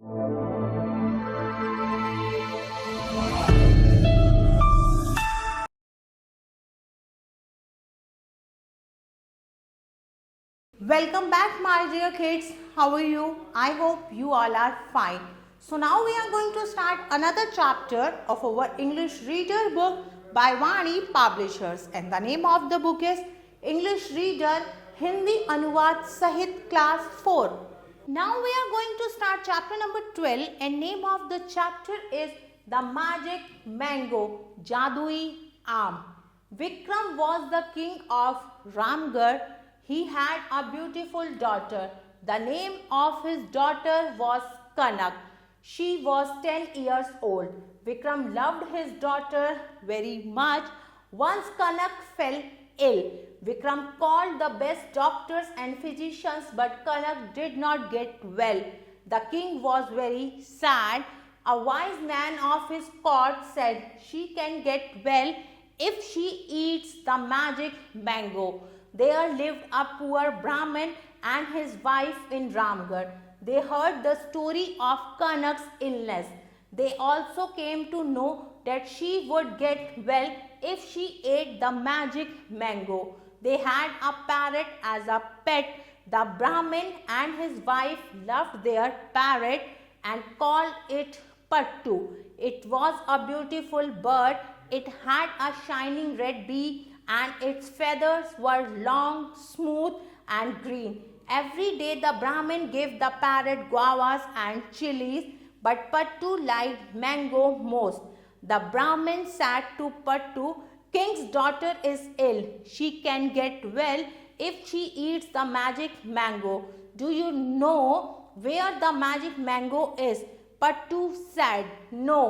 Welcome back, my dear kids. How are you? I hope you all are fine. So now we are going to start another chapter of our English reader book by Vani Publishers, and the name of the book is English Reader Hindi Anuvad Sahit Class 4. Now we are going to start chapter number 12, and name of the chapter is The Magic Mango, Jadui Aam. Vikram was the king of Ramgarh. He had a beautiful daughter. The name of his daughter was Kanak. She was 10 years old. Vikram loved his daughter very much. Once Kanak fell ill. Vikram called the best doctors and physicians, but Kanak did not get well. The king was very sad. A wise man of his court said she can get well if she eats the magic mango. There lived a poor Brahmin and his wife in Ramgarh. They heard the story of Kanak's illness. They also came to know that she would get well if she ate the magic mango. They had a parrot as a pet. The Brahmin and his wife loved their parrot and called it Pattu. It was a beautiful bird. It had a shining red beak and its feathers were long, smooth and green. Every day the Brahmin gave the parrot guavas and chilies, but Pattu liked mango most. The Brahmin said to Pattu, "King's daughter is ill. She can get well if she eats the magic mango. Do you know where the magic mango is?" Pattu said, "No,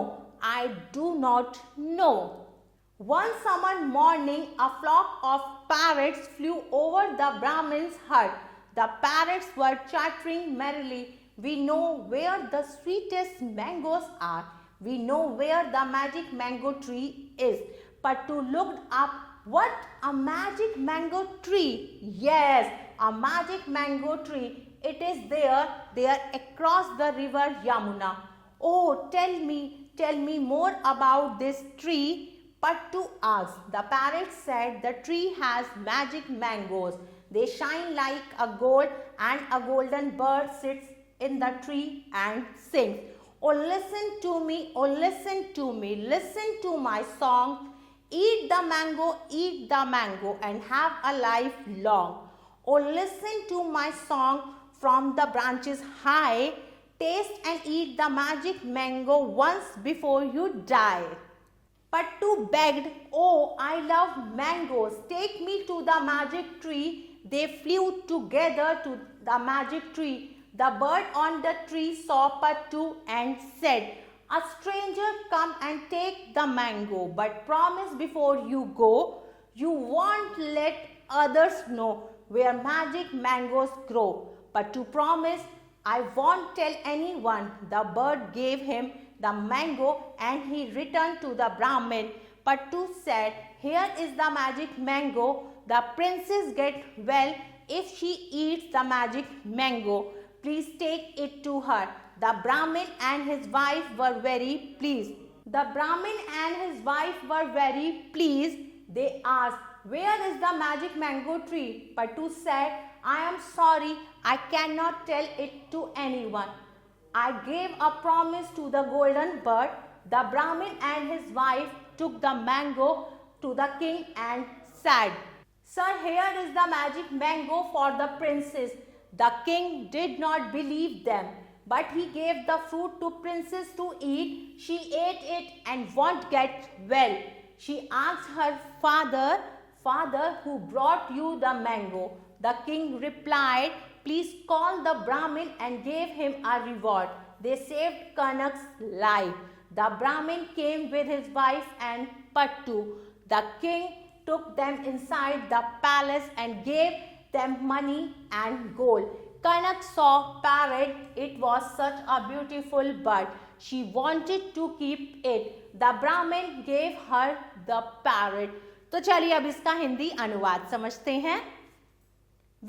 I do not know." One summer morning, a flock of parrots flew over the Brahmin's hut. The parrots were chattering merrily. "We know where the sweetest mangoes are. We know where the magic mango tree is." Pattu looked up. "What? A magic mango tree?" "Yes, a magic mango tree. It is there across the river Yamuna." "Oh, tell me more about this tree," Pattu asked. The parrot said, "The tree has magic mangoes. They shine like a gold, and a golden bird sits in the tree and sings. Oh, listen to me, oh, listen to me, listen to my song. Eat the mango, and have a life long. Oh, listen to my song from the branches high. Taste and eat the magic mango once before you die." Pattu begged, "Oh, I love mangoes. Take me to the magic tree." They flew together to the magic tree. The bird on the tree saw Pattu and said, "A stranger, come and take the mango, but promise before you go, you won't let others know where magic mangoes grow." Pattu promised, "I won't tell anyone." The bird gave him the mango and he returned to the Brahmin. Pattu said, "Here is the magic mango. The princess gets well if she eats the magic mango. Please take it to her." The Brahmin and his wife were very pleased. They asked, "Where is the magic mango tree?" Pattu said, "I am sorry, I cannot tell it to anyone. I gave a promise to the golden bird." The Brahmin and his wife took the mango to the king and said, "Sir, here is the magic mango for the princess." The king did not believe them, but he gave the fruit to princess to eat. She ate it and won't get well. She asked her father, "Father, who brought you the mango?" The king replied, "Please call the Brahmin and gave him a reward." They saved Kanak's life. The Brahmin came with his wife and Pattu. The king took them inside the palace and gave them money and gold. Kanak saw parrot. It was such a beautiful bird. She wanted to keep it. The Brahmin gave her the parrot. तो चलिए अब इसका हिंदी अनुवाद समझते हैं।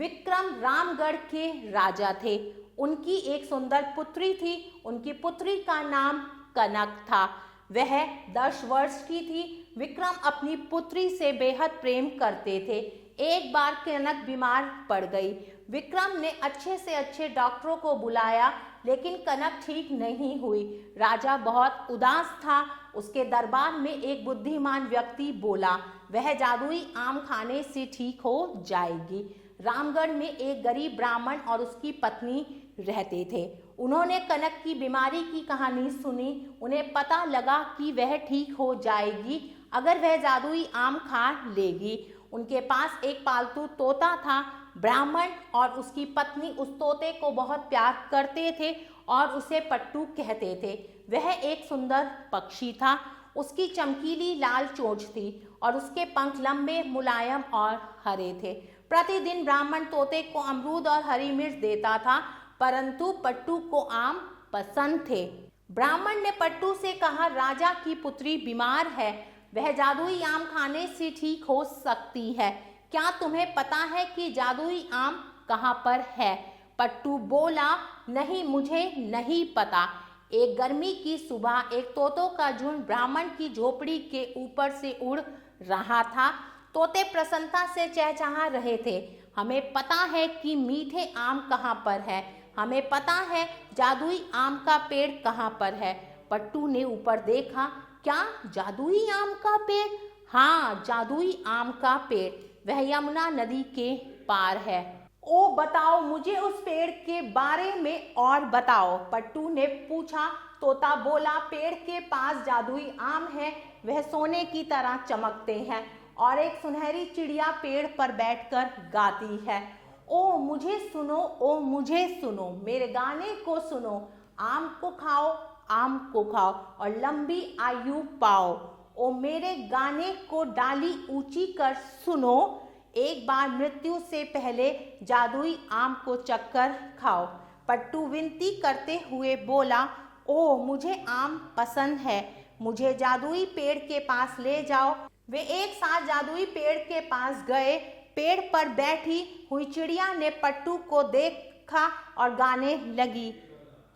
विक्रम रामगढ़ के राजा थे। उनकी एक सुंदर पुत्री थी। उनकी पुत्री का नाम कनक था। वह 10 वर्ष की थी। विक्रम अपनी पुत्री से बेहद प्रेम करते थे। एक बार कनक बीमार पड़ गई। विक्रम ने अच्छे से अच्छे डॉक्टरों को बुलाया, लेकिन कनक ठीक नहीं हुई। राजा बहुत उदास था। उसके दरबार में एक बुद्धिमान व्यक्ति बोला, वह जादुई आम खाने से ठीक हो जाएगी। रामगढ़ में एक गरीब ब्राह्मण और उसकी पत्नी रहते थे। उन्होंने कनक की बीमारी की कहानी सुनी। उन्हें पता लगा कि वह ठीक हो जाएगी अगर वह जादुई आम खा लेगी। उनके पास एक पालतू तोता था। ब्राह्मण और उसकी पत्नी उस तोते को बहुत प्यार करते थे और उसे पट्टू कहते थे। वह एक सुंदर पक्षी था। उसकी चमकीली लाल चोंच थी और उसके पंख लंबे, मुलायम और हरे थे। प्रतिदिन ब्राह्मण तोते को अमरूद और हरी मिर्च देता था, परंतु पट्टू को आम पसंद थे। ब्राह्मण ने पट्टू से कहा, राजा की पुत्री बीमार है, वह जादुई आम खाने से ठीक हो सकती है। क्या तुम्हें पता है कि जादुई आम कहाँ पर है? पट्टू बोला, नहीं, मुझे नहीं पता। एक गर्मी की सुबह एक तोतों का झुंड ब्राह्मण की झोपड़ी के ऊपर से उड़ रहा था। तोते प्रसन्नता से चहचहा रहे थे। हमें पता है कि मीठे आम कहाँ पर है, हमें पता है जादुई आम का पेड़ कहाँ पर है। पट्टू ने ऊपर देखा। क्या जादुई आम का पेड़? हाँ, जादुई आम का पेड़। वह यमुना नदी के पार है। ओ बताओ, मुझे उस पेड़ के बारे में और बताओ, पट्टू ने पूछा। तोता बोला, पेड़ के पास जादुई आम है, वह सोने की तरह चमकते हैं और एक सुनहरी चिड़िया पेड़ पर बैठकर गाती है। ओ मुझे सुनो, ओ मुझे सुनो, मेरे गाने को सुनो। आम को खाओ, आम को खाओ और लंबी आयु पाओ। ओ मेरे गाने को डाली ऊंची कर सुनो। एक बार मृत्यु से पहले जादुई आम को चक्कर खाओ। पट्टू विनती करते हुए बोला, ओ मुझे आम पसंद है, मुझे जादुई पेड़ के पास ले जाओ। वे एक साथ जादुई पेड़ के पास गए। पेड़ पर बैठी हुई चिड़िया ने पट्टू को देखा और गाने लगी।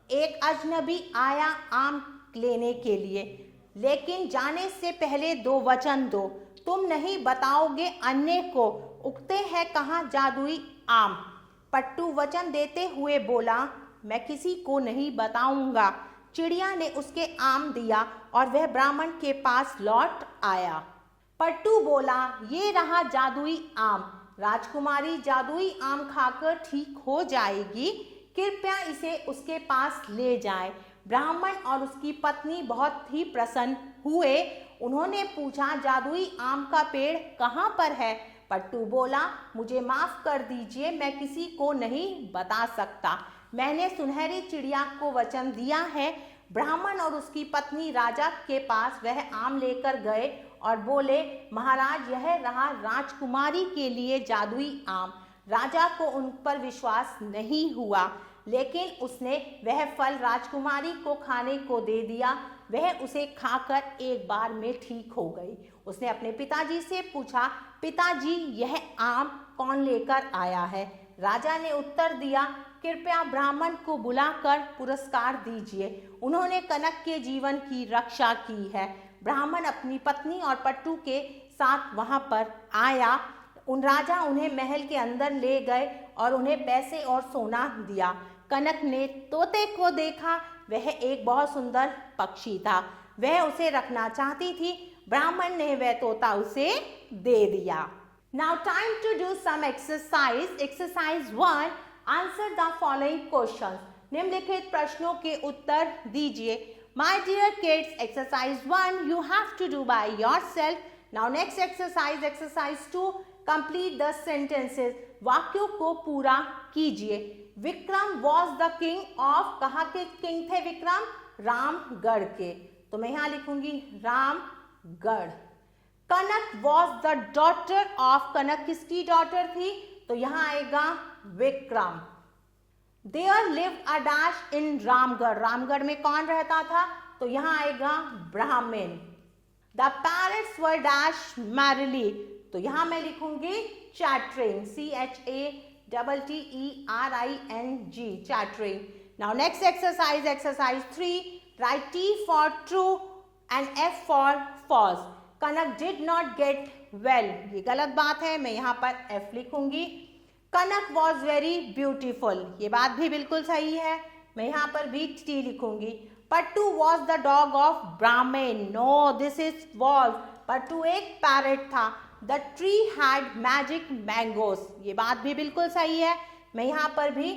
एक अजनबी आया आम लेने के लिए, लेकिन जाने से पहले 2 वचन दो। तुम नहीं बताओगे अन्य को, उगते हैं कहाँ जादुई आम? पट्टू वचन देते हुए बोला, मैं किसी को नहीं बताऊंगा। चिड़िया ने उसके आम दिया और वह ब्राह्मण के पास लौट आया। पट्टू बोला, ये रहा जादुई आम। राजकुमारी जादुई आम खाकर ठीक हो जाएगी, कृपया इसे उसके पास ले जाएं। ब्राह्मण और उसकी पत्नी बहुत ही प्रसन्न हुए। उन्होंने पूछा, जादुई आम का पेड़ कहाँ पर है? पट्टू बोला, मुझे माफ कर दीजिए, मैं किसी को नहीं बता सकता। मैंने सुनहरी चिड़िया को वचन दिया है। ब्राह्मण और उसकी पत्नी राजा के पास वह आम लेकर गए और बोले, महाराज, यह रहा राजकुमारी के लिए जादुई आम। राजा को उन पर विश्वास नहीं हुआ, लेकिन उसने वह फल राजकुमारी को खाने को दे दिया। वह उसे खाकर एक बार में ठीक हो गई। उसने अपने पिताजी से पूछा, पिताजी, यह आम कौन लेकर आया है? राजा ने उत्तर दिया, कृपया ब्राह्मण को बुलाकर पुरस्कार दीजिए, उन्होंने कनक के जीवन की रक्षा की है। ब्राह्मण अपनी पत्नी और पट्टू के साथ वहां पर आया। राजा उन्हें महल के अंदर ले गए और उन्हें पैसे और सोना दिया। कनक ने तोते को देखा। वह एक बहुत सुंदर पक्षी था। वह उसे रखना चाहती थी। ब्राह्मण ने वह तोता उसे दे दिया। Now time to do some exercise. Exercise 1. Answer the following questions. निम्नलिखित प्रश्नों के उत्तर दीजिए। My dear kids, exercise 1 you have to do by yourself. Now next exercise, exercise 2. Complete the sentences. वाक्यों को पूरा कीजिए। Vikram was the king of, कहाँ के किंग थे विक्रम? रामगढ़ के। तो मैं यहाँ लिखूंगी रामगढ़। कनक was the daughter of, कनक किसकी डॉटर थी? तो यहाँ आएगा Vikram. There lived a dash in Ramgarh, Ramgarh में कौन रहता था? तो यहाँ आएगा ब्राह्मण। The parrots were dash merrily, तो यहाँ मैं लिखूंगी chattering, T-E-R-I-N-G, chattering. Now next exercise, exercise 3. Write T for true and F for false. Kanak did not get well. ये गलत बात है, मैं यहाँ पर F लिखूंगी. Kanak was very beautiful. ये बात भी बिल्कुल सही है, मैं यहाँ पर भी T लिखूंगी. Pattu was the dog of Brahmin. No, this is false. Pattu एक parrot था. The tree had magic mangoes. ये बात भी बिल्कुल सही है, मैं यहाँ पर भी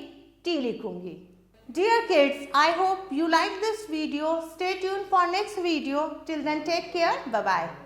T लिखूंगी. Dear kids, I hope you like this video. Stay tuned for next video. Till then, take care. Bye bye.